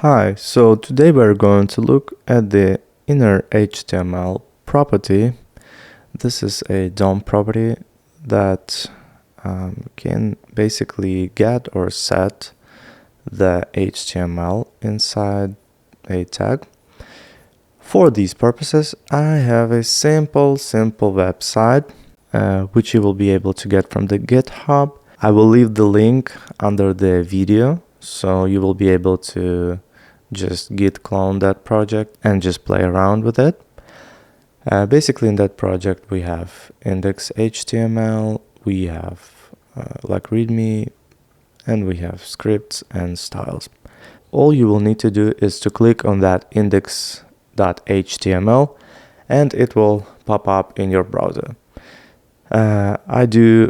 Hi, so today we're going to look at the innerHTML property. This is a DOM property that can basically get or set the HTML inside a tag. For these purposes, I have a simple website which you will be able to get from the GitHub. I will leave the link under the video, so you will be able to just git clone that project and just play around with it. Basically in that project we have index.html, we have like readme, and we have scripts and styles. All you will need to do is to click on that index.html and it will pop up in your browser. I do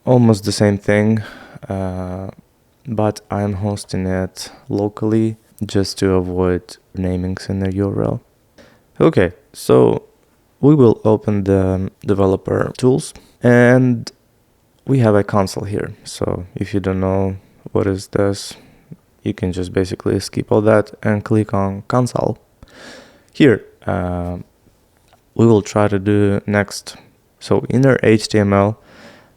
almost the same thing, but I'm hosting it locally just to avoid namings in the URL. Okay, so we will open the developer tools and we have a console here. So if you don't know what is this, you can just basically skip all that and click on console. Here, we will try to do next. So innerHTML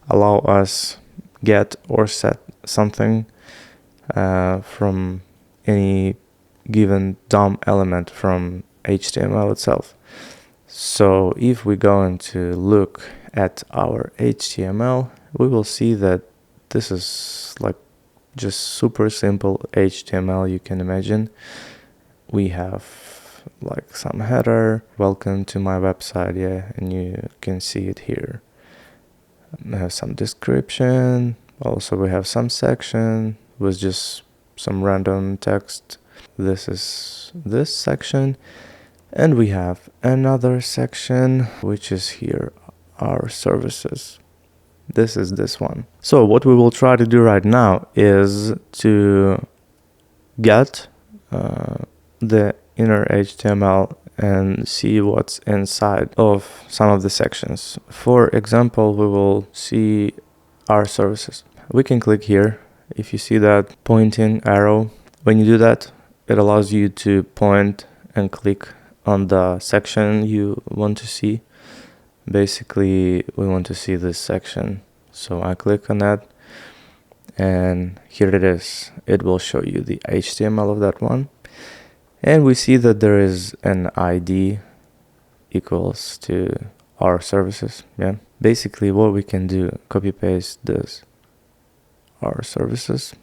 allow us get or set something from any given DOM element from HTML itself. So if we go into look at our HTML, we will see that this is like just super simple HTML you can imagine. We have like some header, welcome to my website, yeah, and you can see it here. We have some description, also we have some section with just some random text. This is this section, and we have another section which is here, our services. This is this one. So what we will try to do right now is to get the innerHTML and see what's inside of some of the sections. For example, we will see our services. We can click here. If you see that pointing arrow, when you do that, it allows you to point and click on the section you want to see. Basically, we want to see this section. So I click on that and here it is. It will show you the HTML of that one. And we see that there is an ID equals to our services. Yeah. Basically what we can do, copy paste this, our services,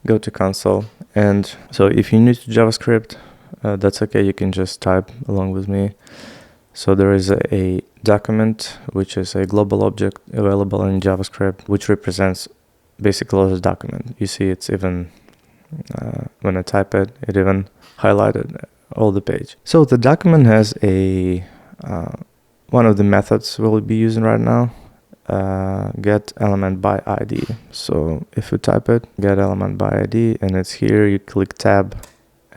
go to console. And so if you're new to JavaScript, that's okay. You can just type along with me. So there is a document, which is a global object available in JavaScript, which represents basically the document. You see it's even, when I type it, it even highlighted all the page. So the document has a, one of the methods we'll be using right now, get element by ID. So if you type it, get element by ID, and it's here, you click tab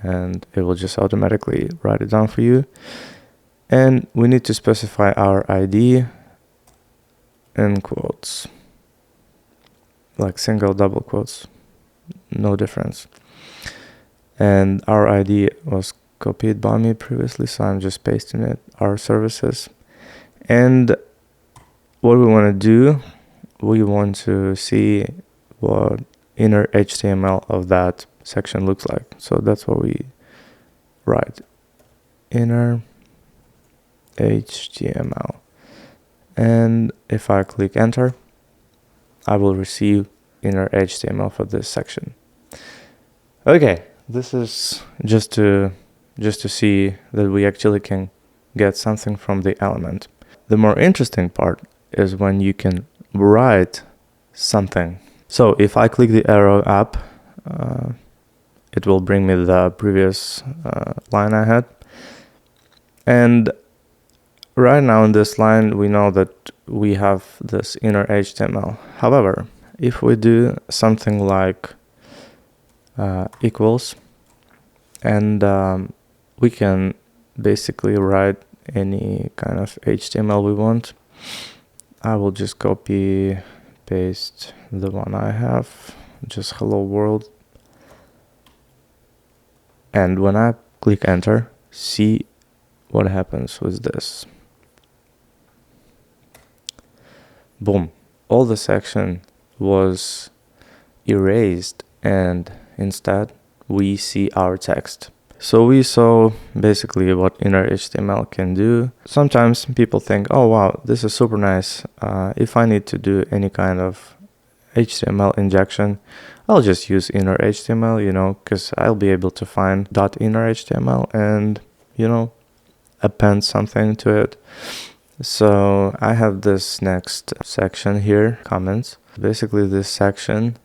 and it will just automatically write it down for you. And we need to specify our ID in quotes, like single, double quotes, no difference. And our ID was copied by me previously, so I'm just pasting it, our services. And what we want to do, we want to see what innerHTML of that section looks like. So that's what we write, innerHTML. And if I click enter, I will receive innerHTML for this section. Okay, this is just to see that we actually can get something from the element. The more interesting part is when you can write something. So if I click the arrow up, it will bring me the previous line I had. And right now in this line, we know that we have this innerHTML. However, if we do something like equals, and we can basically write any kind of HTML we want. I will just copy paste the one I have, just hello world. And when I click enter, see what happens with this. Boom, all the section was erased, and instead we see our text. So we saw basically what innerHTML can do. Sometimes people think, oh wow, this is super nice. If I need to do any kind of HTML injection, I'll just use innerHTML, because I'll be able to find .innerHTML and, append something to it. So I have this next section here, comments. Basically this section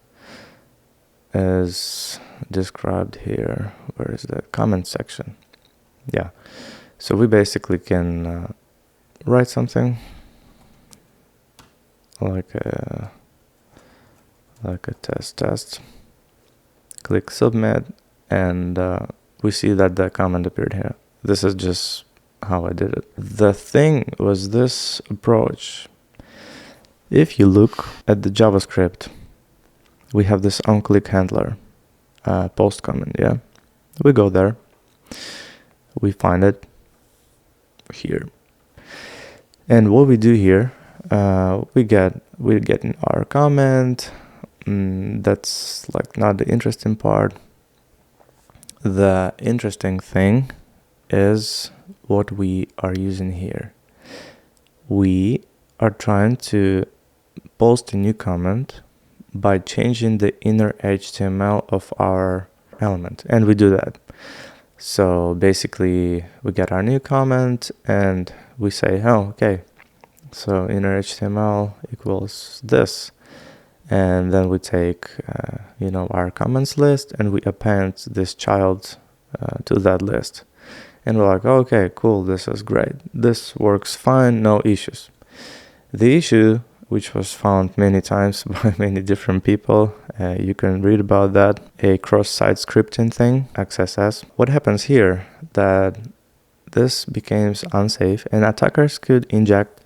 is described here. Where is the comment section? Yeah. So we basically can write something like a test. Click submit, and we see that the comment appeared here. This is just how I did it. The thing was this approach. If you look at the JavaScript, we have this onClick handler, post comment, yeah? We go there, we find it here. And what we do here, we're getting our comment. That's like not the interesting part. The interesting thing is what we are using here. We are trying to post a new comment by changing the innerHTML of our element, and we do that. So basically we get our new comment and we say, oh, okay, so innerHTML equals this, and then we take our comments list and we append this child to that list, and we're like, oh, okay, cool, this is great, this works fine, no issues. The issue, which was found many times by many different people, you can read about that, a cross-site scripting thing, XSS. What happens here, that this becomes unsafe and attackers could inject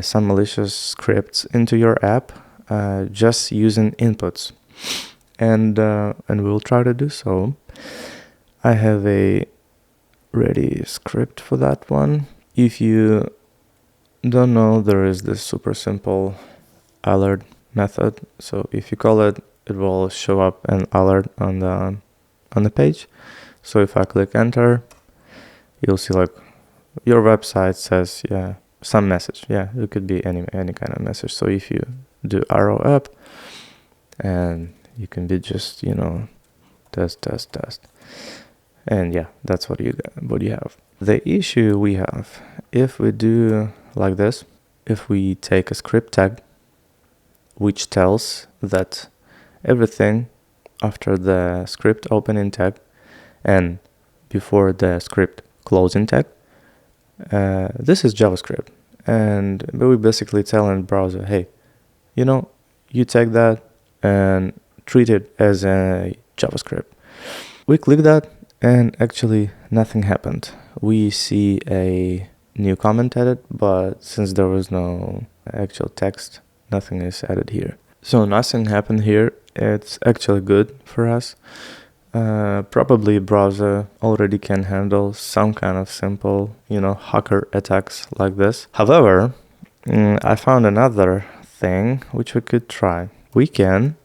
some malicious scripts into your app just using inputs, and we'll try to do so. I have a ready script for that one. If you don't know, there is this super simple alert method. So if you call it, it will show up an alert on the page. So if I click enter, you'll see like your website says, yeah, some message. Yeah, it could be any kind of message. So if you do arrow up, and you can be just test, and yeah, that's what you have. The issue we have, if we do like this, if we take a script tag which tells that everything after the script opening tag and before the script closing tag, this is JavaScript, and we basically tell in the browser, hey, you take that and treat it as a JavaScript. We click that and actually nothing happened. We see a new comment added, but since there was no actual text, nothing is added here. So nothing happened here. It's actually good for us. Probably browser already can handle some kind of simple, hacker attacks like this. However, I found another thing which we could try. We can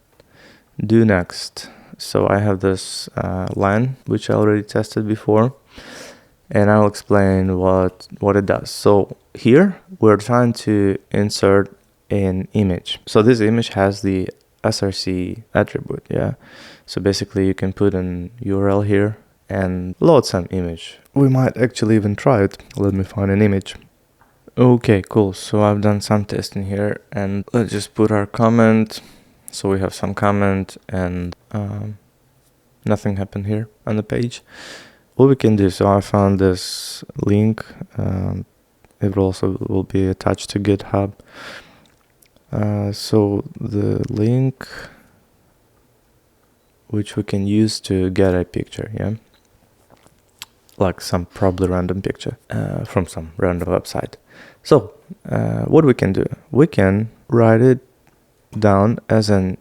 do next. So I have this line which I already tested before, and I'll explain what it does. So here we're trying to insert an image. So this image has the src attribute, yeah. So basically you can put an URL here and load some image. We might actually even try it. Let me find an image. Okay, cool. So I've done some testing here, and let's just put our comment. So we have some comment, and nothing happened here on the page. What we can do, so I found this link. It also will be attached to GitHub. So the link which we can use to get a picture, yeah, like some probably random picture from some random website. So what we can do, we can write it down as an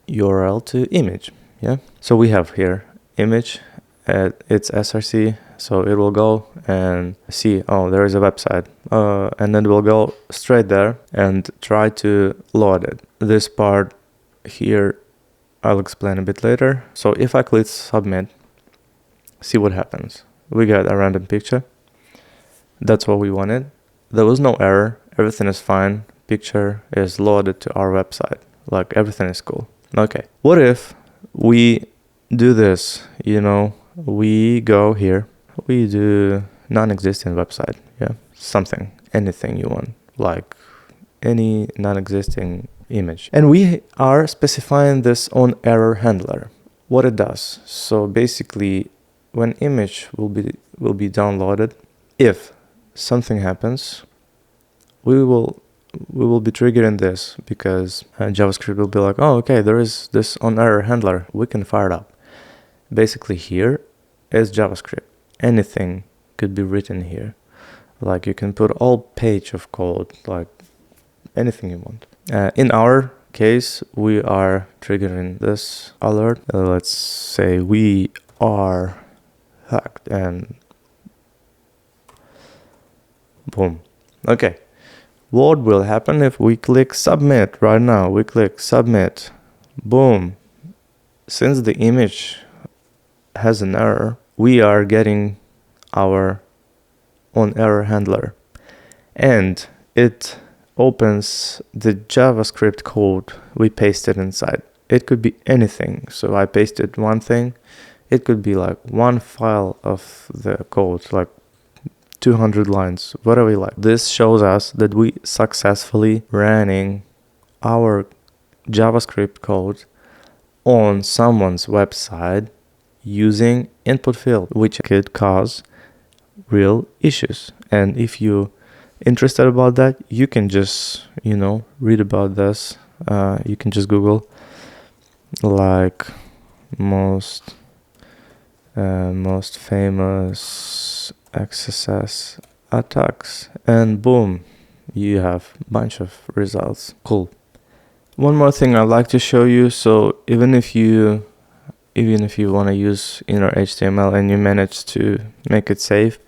URL to image, yeah. So we have here image, its src, so it will go and see, oh, there is a website, and then we'll go straight there and try to load it. This part here I'll explain a bit later. So if I click submit, see what happens. We get a random picture. That's what we wanted. There was no error. Everything is fine. Picture is loaded to our website. Like, everything is cool. Okay. What if we do this? We go here. We do non-existent website. Yeah. Something. Anything you want. Like any non-existing image. And we are specifying this on error handler. What it does. So basically, when image will be downloaded, if something happens, we will be triggering this, because JavaScript will be like, oh, okay, there is this on error handler, we can fire it up. Basically, here is JavaScript. Anything could be written here. Like, you can put all page of code, like anything you want. In our case, we are triggering this alert. Let's say we are hacked, and boom. Okay. What will happen if we click submit right now? We click submit. Boom. Since the image has an error, we are getting our on error handler, and it opens the JavaScript code we pasted inside. It could be anything. So I pasted one thing. It could be like one file of the code, like 200 lines, whatever you like. This shows us that we successfully running our JavaScript code on someone's website using input field, which could cause real issues. And if you interested about that, you can just read about this. You can just Google like most famous XSS attacks, and boom, you have a bunch of results. Cool. One more thing I'd like to show you. So even if you want to use innerHTML and you manage to make it safe,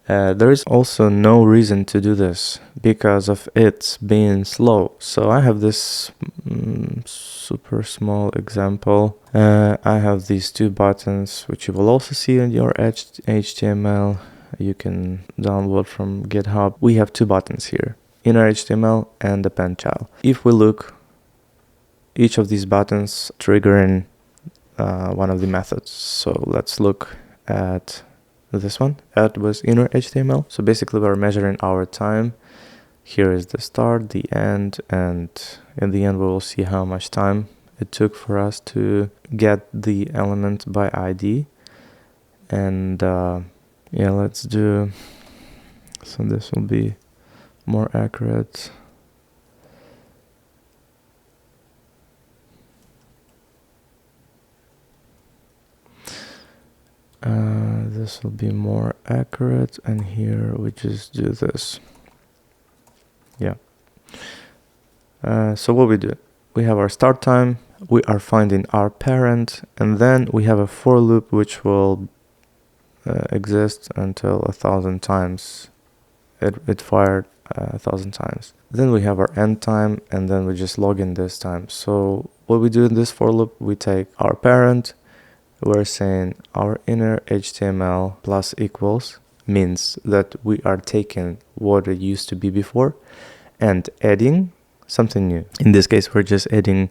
there is also no reason to do this because of it being slow. So I have this super small example. I have these two buttons, which you will also see in your HTML. You can download from GitHub. We have two buttons here, innerHTML and append child. If we look, each of these buttons triggering one of the methods. So let's look at this one. That was innerHTML. So basically we're measuring our time. Here is the start, the end, and in the end we will see how much time it took for us to get the element by ID. And yeah, let's do, so this will be more accurate. This will be more accurate, and here we just do this. Yeah. So what we do, we have our start time, we are finding our parent, and then we have a for loop which will exist until 1,000 times. It fired 1,000 times. Then we have our end time, and then we just log in this time. So what we do in this for loop, we take our parent, we're saying our innerHTML plus equals means that we are taking what it used to be before and adding something new. In this case, we're just adding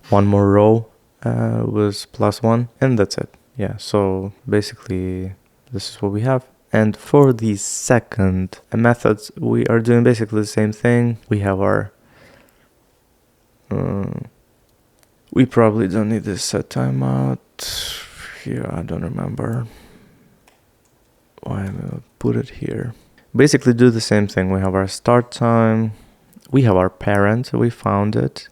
one more row with +1, and that's it. Yeah, so basically this is what we have. And for the second methods, we are doing basically the same thing. We have our we probably don't need this set timeout here. I don't remember why I'm gonna put it here. Basically do the same thing. We have our start time, we have our parent, we found it,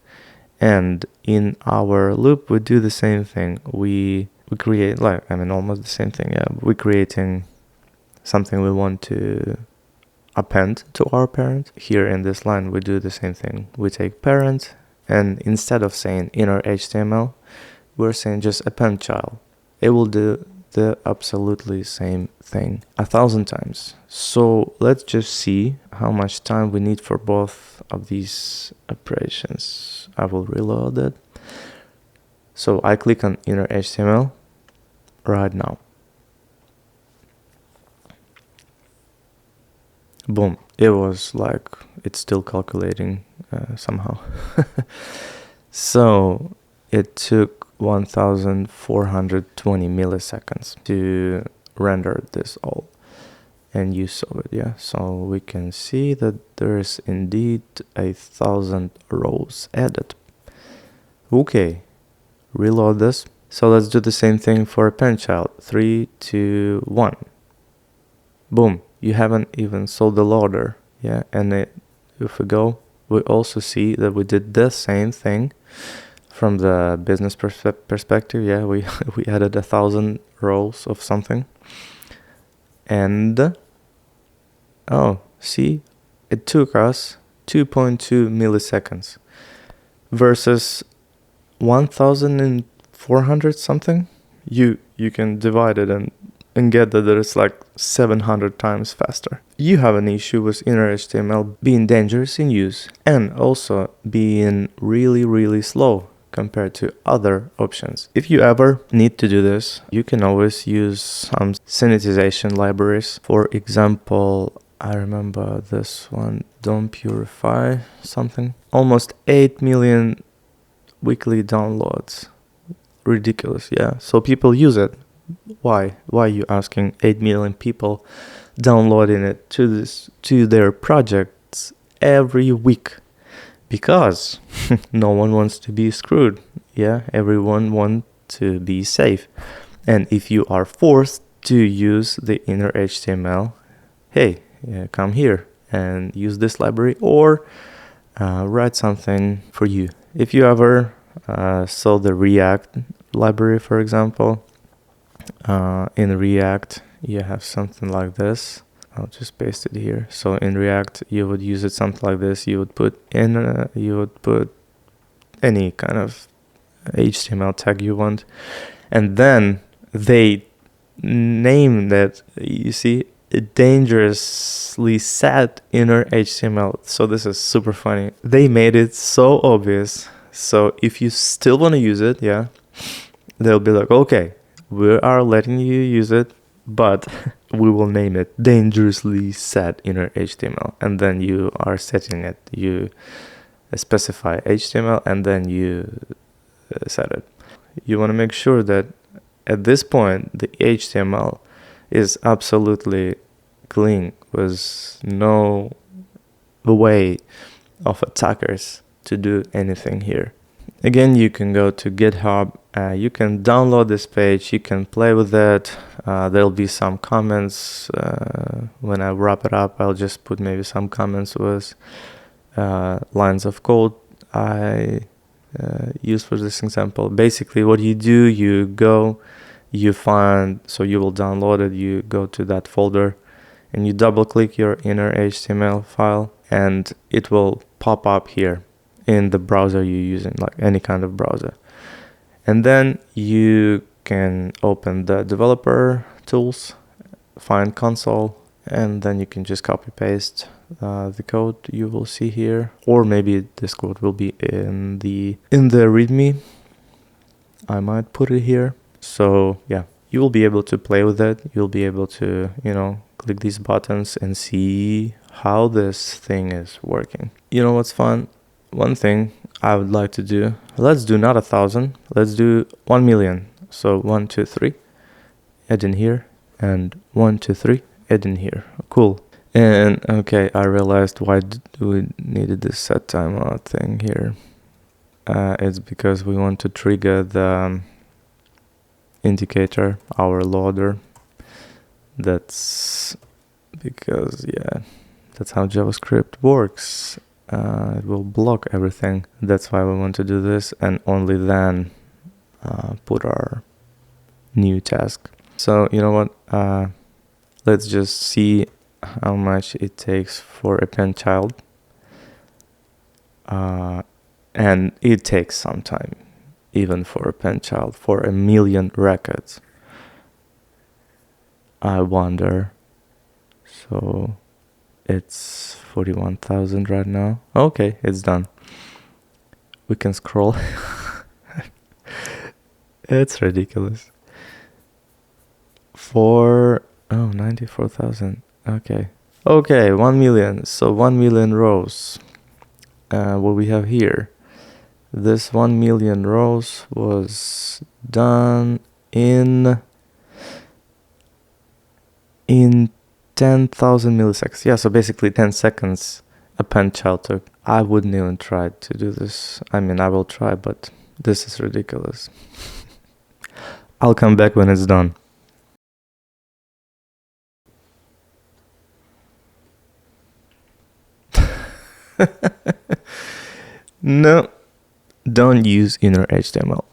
and in our loop we do the same thing. We create, like, I mean, almost the same thing. Yeah, we're creating something we want to append to our parent. Here in this line we do the same thing. We take parent, and instead of saying innerHTML, we're saying just append child. It will do the absolutely same thing 1,000 times. So let's just see how much time we need for both of these operations. I will reload it. So I click on innerHTML right now. Boom. It was like it's still calculating somehow. So it took 1420 milliseconds to render this all. And you saw it, yeah? So we can see that there is indeed 1,000 rows added. Okay, reload this. So let's do the same thing for a pen child. 3, 2, 1. Boom. You haven't even saw the loader, yeah? And if we go, we also see that we did the same thing from the business perspective. Yeah, we added 1,000 rows of something. And oh, see, it took us 2.2 milliseconds versus 1,400 something. You can divide it and get that it's like 700 times faster. You have an issue with innerHTML being dangerous in use and also being really slow compared to other options. If you ever need to do this, you can always use some sanitization libraries. For example, I remember this one, Don't Purify something. Almost 8 million weekly downloads. Ridiculous, yeah. So people use it. Why are you asking? 8 million people downloading it to their projects every week? Because no one wants to be screwed. Yeah, everyone wants to be safe. And if you are forced to use the innerHTML, hey, come here and use this library or write something for you. If you ever saw the React library, for example, in React you have something like this. I'll just paste it here. So in React you would use it something like this. You would put any kind of HTML tag you want, and then they name that, you see, dangerously sad innerHTML. So this is super funny. They made it so obvious. So if you still want to use it, yeah, they'll be like, okay, we are letting you use it, but we will name it dangerously sad innerHTML. And then you are setting it. You specify HTML and then you set it. You want to make sure that at this point the HTML is absolutely clean, with no way of attackers to do anything here. Again, you can go to GitHub, you can download this page, you can play with it. There'll be some comments. When I wrap it up, I'll just put maybe some comments with lines of code I use for this example. Basically what you do, you go, you find, so you will download it, you go to that folder and you double click your innerHTML file and it will pop up here in the browser you're using, like any kind of browser. And then you can open the developer tools, find console, and then you can just copy paste the code you will see here, or maybe this code will be in the README. I might put it here. So yeah, you will be able to play with it. You'll be able to, click these buttons and see how this thing is working. You know what's fun? One thing I would like to do, let's do not 1,000, let's do 1 million. So 1, 2, 3, add in here, and 1, 2, 3, add in here. Cool. And okay, I realized why we needed this set timeout thing here. It's because we want to trigger the indicator, our loader. That's because, yeah, that's how JavaScript works. It will block everything. That's why we want to do this, and only then put our new task. So you know what? Let's just see how much it takes for a pen child. And it takes some time, even for a pen child, for 1 million records. I wonder. So it's 41,000 right now. Okay, it's done. We can scroll. It's ridiculous. 94,000. Okay. Okay, 1 million. So 1 million rows. What we have here. This 1 million rows was done in 10,000 milliseconds. Yeah, so basically 10 seconds a pen child took. I wouldn't even try to do this. I mean, I will try, but this is ridiculous. I'll come back when it's done. No, don't use innerHTML.